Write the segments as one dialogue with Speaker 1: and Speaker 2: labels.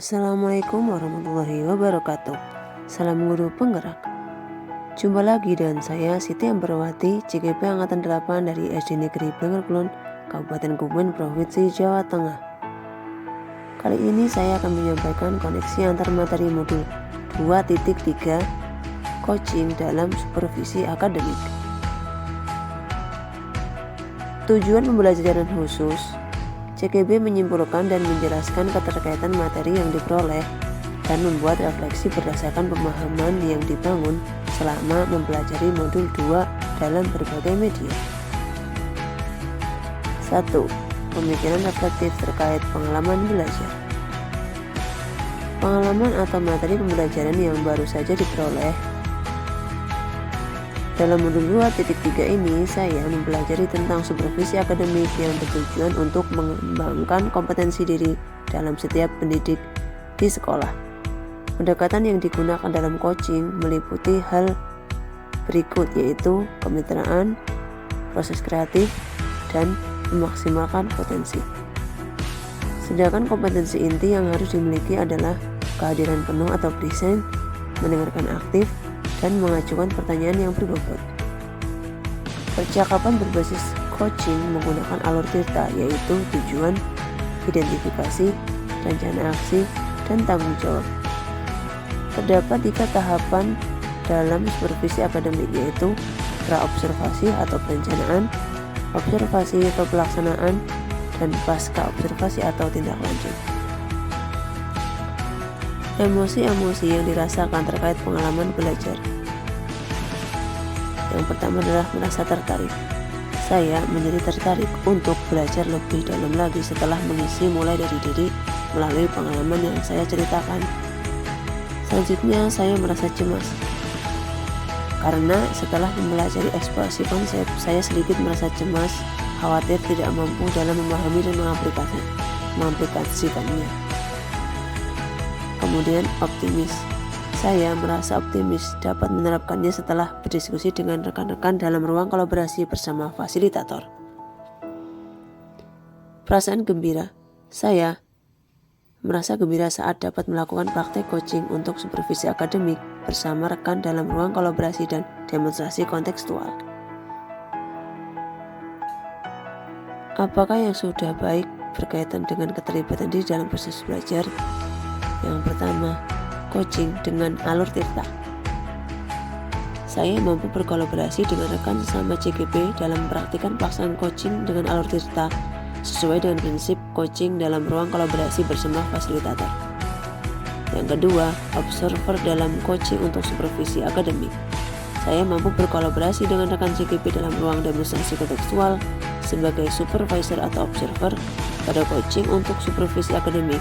Speaker 1: Assalamualaikum warahmatullahi wabarakatuh. Salam guru penggerak. Jumpa lagi dengan saya Siti Ambarwati, CGP Angkatan 8 dari SD Negeri Blengerkulon, Kabupaten Kebumen, Provinsi Jawa Tengah. Kali ini saya akan menyampaikan koneksi antar materi modul 2.3 coaching dalam supervisi akademik. Tujuan pembelajaran khusus, CGP menyimpulkan dan menjelaskan keterkaitan materi yang diperoleh dan membuat refleksi berdasarkan pemahaman yang dibangun selama mempelajari modul 2 dalam berbagai media. 1. Pemikiran reflektif terkait pengalaman belajar. Pengalaman atau materi pembelajaran yang baru saja diperoleh. Dalam modul 2.3 ini, saya mempelajari tentang supervisi akademik yang bertujuan untuk mengembangkan kompetensi diri dalam setiap pendidik di sekolah. Pendekatan yang digunakan dalam coaching meliputi hal berikut, yaitu kemitraan, proses kreatif, dan memaksimalkan potensi. Sedangkan kompetensi inti yang harus dimiliki adalah kehadiran penuh atau present, mendengarkan aktif, dan mengajukan pertanyaan yang berbobot. Percakapan berbasis coaching menggunakan alur tirta, yaitu tujuan, identifikasi, rencana aksi, dan tanggung jawab. Terdapat 3 tahapan dalam supervisi akademik, yaitu pra-observasi atau perencanaan, observasi atau pelaksanaan, dan pasca observasi atau tindak lanjut. Emosi-emosi yang dirasakan terkait pengalaman belajar. Yang pertama adalah merasa tertarik. Saya menjadi tertarik untuk belajar lebih dalam lagi setelah mengisi mulai dari diri melalui pengalaman yang saya ceritakan. Selanjutnya, saya merasa cemas. Karena setelah mempelajari eksplorasi konsep, saya sedikit merasa cemas, khawatir tidak mampu dalam memahami dan mengaplikasikannya. Kemudian optimis. Saya merasa optimis dapat menerapkannya setelah berdiskusi dengan rekan-rekan dalam ruang kolaborasi bersama fasilitator. Perasaan gembira. Saya merasa gembira saat dapat melakukan praktek coaching untuk supervisi akademik bersama rekan dalam ruang kolaborasi dan demonstrasi kontekstual. Apakah yang sudah baik berkaitan dengan keterlibatan diri dalam proses belajar? Yang pertama, coaching dengan alur tirta. Saya mampu berkolaborasi dengan rekan sesama CGP dalam mempraktikkan pelaksanaan coaching dengan alur tirta sesuai dengan prinsip coaching dalam ruang kolaborasi bersama fasilitator. Yang kedua, observer dalam coaching untuk supervisi akademik. Saya mampu berkolaborasi dengan rekan CGP dalam ruang demonstrasi kontekstual sebagai supervisor atau observer pada coaching untuk supervisi akademik,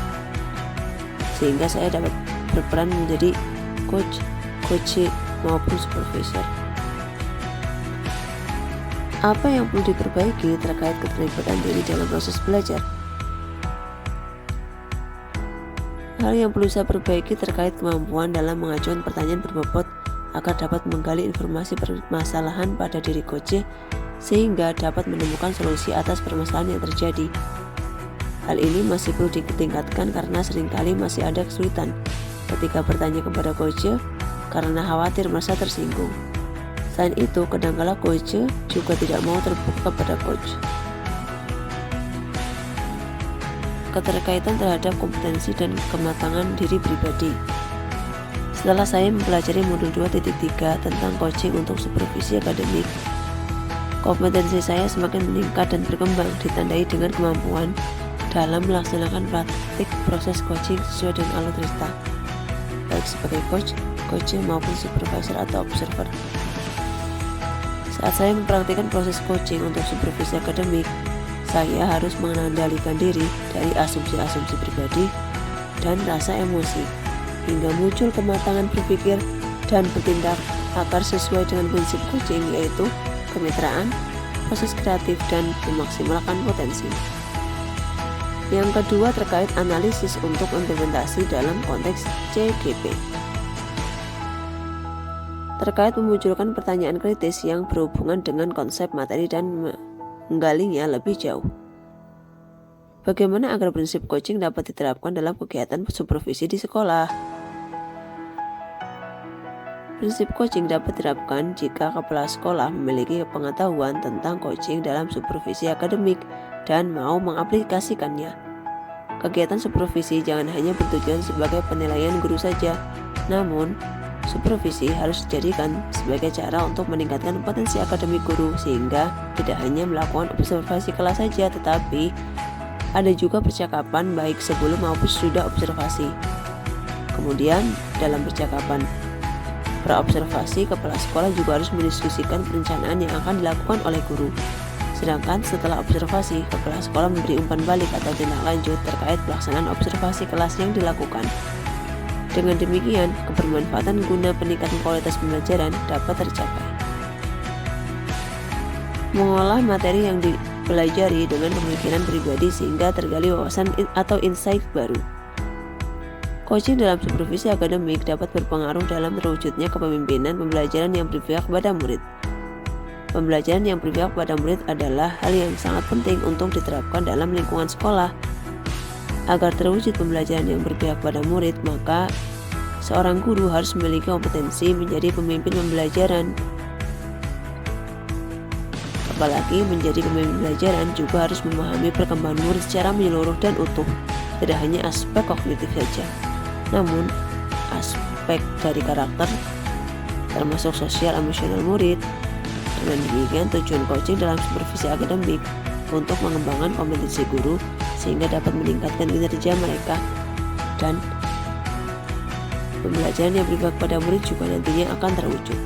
Speaker 1: sehingga saya dapat berperan menjadi coach, maupun supervisor. Apa yang perlu diperbaiki terkait keterlibatan diri dalam proses belajar? Hal yang perlu saya perbaiki terkait kemampuan dalam mengajukan pertanyaan berbobot agar dapat menggali informasi permasalahan pada diri coach sehingga dapat menemukan solusi atas permasalahan yang terjadi. Hal ini masih perlu ditingkatkan karena seringkali masih ada kesulitan ketika bertanya kepada coach karena khawatir merasa tersinggung. Selain itu, kadangkala coach juga tidak mau terbuka kepada coach. Keterkaitan terhadap kompetensi dan kematangan diri pribadi. Setelah saya mempelajari modul 2.3 tentang coaching untuk supervisi akademik, kompetensi saya semakin meningkat dan berkembang, ditandai dengan kemampuan dalam melaksanakan praktik proses coaching sesuai dengan alur tirta, baik sebagai coach maupun supervisor atau observer. Saat saya mempraktikkan proses coaching untuk supervisi akademik, saya harus mengendalikan diri dari asumsi-asumsi pribadi dan rasa emosi, hingga muncul kematangan berpikir dan bertindak agar sesuai dengan prinsip coaching, yaitu kemitraan, proses kreatif, dan memaksimalkan potensi. Yang kedua terkait analisis untuk implementasi dalam konteks CGP. Terkait memunculkan pertanyaan kritis yang berhubungan dengan konsep materi dan menggalinya lebih jauh. Bagaimana agar prinsip coaching dapat diterapkan dalam kegiatan supervisi di sekolah? Prinsip coaching dapat diterapkan jika kepala sekolah memiliki pengetahuan tentang coaching dalam supervisi akademik dan mau mengaplikasikannya. Kegiatan supervisi jangan hanya bertujuan sebagai penilaian guru saja, namun supervisi harus dijadikan sebagai cara untuk meningkatkan potensi akademik guru, sehingga tidak hanya melakukan observasi kelas saja, tetapi ada juga percakapan baik sebelum maupun sesudah observasi. Kemudian dalam percakapan praobservasi, kepala sekolah juga harus mendiskusikan perencanaan yang akan dilakukan oleh guru. Sedangkan setelah observasi, kepala sekolah memberi umpan balik atau tindak lanjut terkait pelaksanaan observasi kelas yang dilakukan. Dengan demikian, kebermanfaatan guna peningkatan kualitas pembelajaran dapat tercapai. Mengolah materi yang dipelajari dengan pemikiran pribadi sehingga tergali wawasan atau insight baru. Coaching dalam supervisi akademik dapat berpengaruh dalam terwujudnya kepemimpinan pembelajaran yang berpihak pada murid. Pembelajaran yang berpihak pada murid adalah hal yang sangat penting untuk diterapkan dalam lingkungan sekolah. Agar terwujud pembelajaran yang berpihak pada murid, maka seorang guru harus memiliki kompetensi menjadi pemimpin pembelajaran. Apalagi menjadi pemimpin pembelajaran juga harus memahami perkembangan murid secara menyeluruh dan utuh, tidak hanya aspek kognitif saja, namun aspek dari karakter, termasuk sosial emosional murid. Dengan demikian, tujuan coaching dalam supervisi akademik untuk mengembangkan kompetensi guru sehingga dapat meningkatkan kinerja mereka, dan pembelajaran yang berpihak pada murid juga nantinya akan terwujud.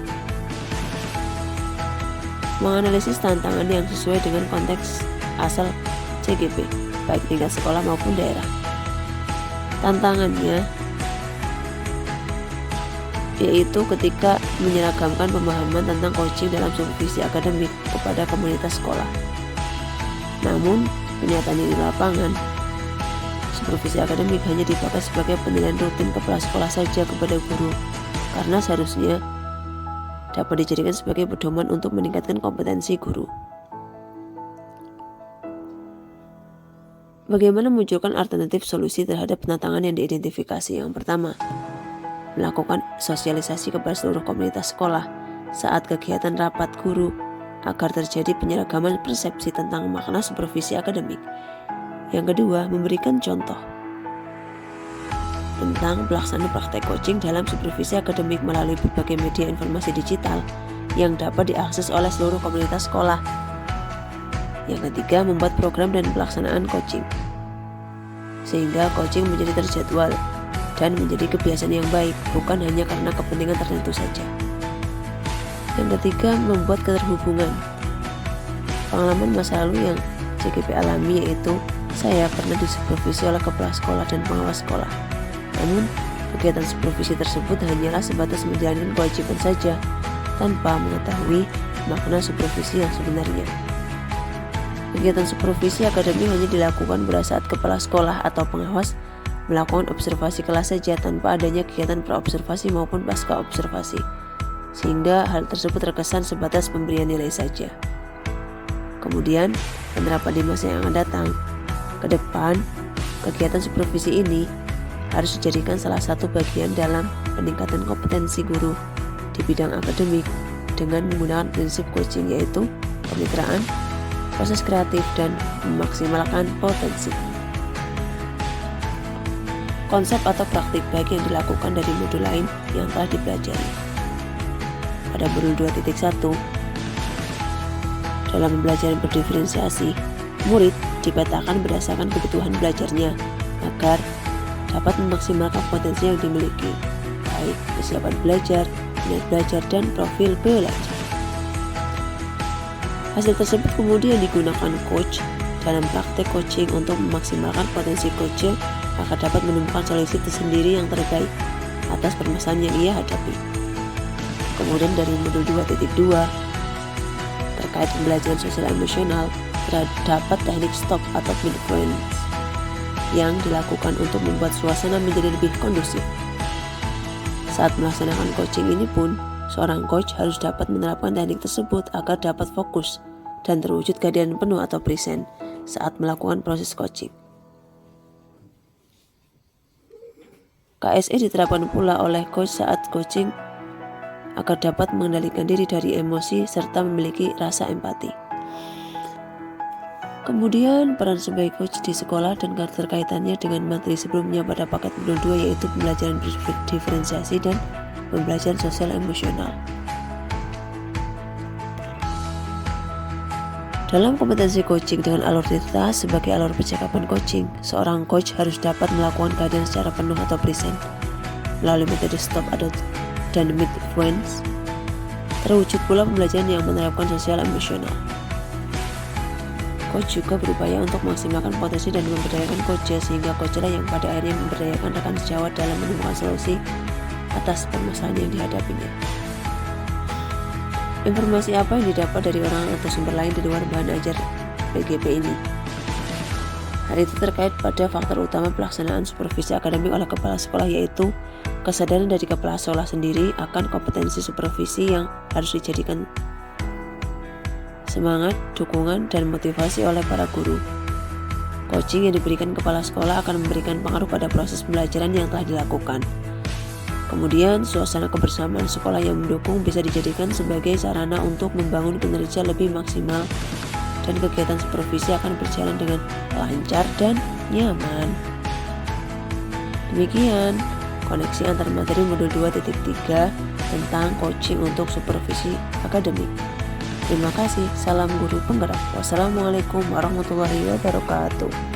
Speaker 1: Menganalisis tantangan yang sesuai dengan konteks asal CGP, baik tingkat sekolah maupun daerah. Tantangannya yaitu ketika menyeragamkan pemahaman tentang coaching dalam supervisi akademik kepada komunitas sekolah. Namun, kenyataannya di lapangan, supervisi akademik hanya dipakai sebagai penilaian rutin kepala sekolah saja kepada guru, karena seharusnya dapat dijadikan sebagai pedoman untuk meningkatkan kompetensi guru. Bagaimana memunculkan alternatif solusi terhadap tantangan yang diidentifikasi? Yang pertama, melakukan sosialisasi kepada seluruh komunitas sekolah saat kegiatan rapat guru agar terjadi penyeragaman persepsi tentang makna supervisi akademik. Yang kedua, memberikan contoh tentang pelaksanaan praktek coaching dalam supervisi akademik melalui berbagai media informasi digital yang dapat diakses oleh seluruh komunitas sekolah. Yang ketiga, membuat program dan pelaksanaan coaching sehingga coaching menjadi terjadwal dan menjadi kebiasaan yang baik, bukan hanya karena kepentingan tertentu saja. Yang ketiga, membuat keterhubungan. Pengalaman masa lalu yang CGP alami yaitu saya pernah disupervisi oleh kepala sekolah dan pengawas sekolah. Namun, kegiatan supervisi tersebut hanyalah sebatas menjalankan kewajiban saja, tanpa mengetahui makna supervisi yang sebenarnya. Kegiatan supervisi akademik hanya dilakukan pada saat kepala sekolah atau pengawas melakukan observasi kelas saja tanpa adanya kegiatan praobservasi maupun pasca observasi, sehingga hal tersebut terkesan sebatas pemberian nilai saja. Kemudian, penerapan di masa yang akan datang. Ke depan, kegiatan supervisi ini harus dijadikan salah satu bagian dalam peningkatan kompetensi guru di bidang akademik dengan menggunakan prinsip coaching, yaitu kemitraan, proses kreatif, dan memaksimalkan potensi. Konsep atau praktik baik yang dilakukan dari modul lain yang telah dipelajari. Pada modul 2.1, dalam pembelajaran berdiferensiasi, murid dipetakan berdasarkan kebutuhan belajarnya agar dapat memaksimalkan potensi yang dimiliki, baik kesiapan belajar, minat belajar, dan profil belajar. Hasil tersebut kemudian digunakan coach dalam praktek coaching untuk memaksimalkan potensi coach agar dapat menemukan solusi tersendiri yang terbaik atas permasalahan yang ia hadapi. Kemudian dari modul 2.2 terkait pembelajaran sosial emosional, terdapat teknik stop atau mindfulness yang dilakukan untuk membuat suasana menjadi lebih kondusif. Saat melaksanakan coaching ini pun, seorang coach harus dapat menerapkan teknik tersebut agar dapat fokus dan terwujud kehadiran penuh atau present saat melakukan proses coaching. KSE diterapkan pula oleh coach saat coaching agar dapat mengendalikan diri dari emosi serta memiliki rasa empati. Kemudian peran sebagai coach di sekolah dan keterkaitannya dengan materi sebelumnya pada paket modul 2 yaitu pembelajaran diferensiasi dan pembelajaran sosial emosional. Dalam kompetensi coaching dengan alur cerita sebagai alur percakapan coaching, seorang coach harus dapat melakukan kehadiran secara penuh atau present melalui metode stop dan mid-fluence. Terwujud pula pembelajaran yang menerapkan sosial emosional. Coach juga berupaya untuk memaksimalkan potensi dan memberdayakan coachnya sehingga coachlah yang pada akhirnya memberdayakan rekan sejawat dalam menemukan solusi atas permasalahan yang dihadapinya. Informasi apa yang didapat dari orang atau sumber lain di luar bahan ajar PGP ini? Hal itu terkait pada faktor utama pelaksanaan supervisi akademik oleh kepala sekolah, yaitu kesadaran dari kepala sekolah sendiri akan kompetensi supervisi yang harus dijadikan semangat, dukungan, dan motivasi oleh para guru. Coaching yang diberikan kepala sekolah akan memberikan pengaruh pada proses pembelajaran yang telah dilakukan. Kemudian, suasana kebersamaan sekolah yang mendukung bisa dijadikan sebagai sarana untuk membangun kinerja lebih maksimal dan kegiatan supervisi akan berjalan dengan lancar dan nyaman. Demikian koneksi antar materi modul 2.3 tentang coaching untuk supervisi akademik. Terima kasih. Salam guru penggerak. Wassalamualaikum warahmatullahi wabarakatuh.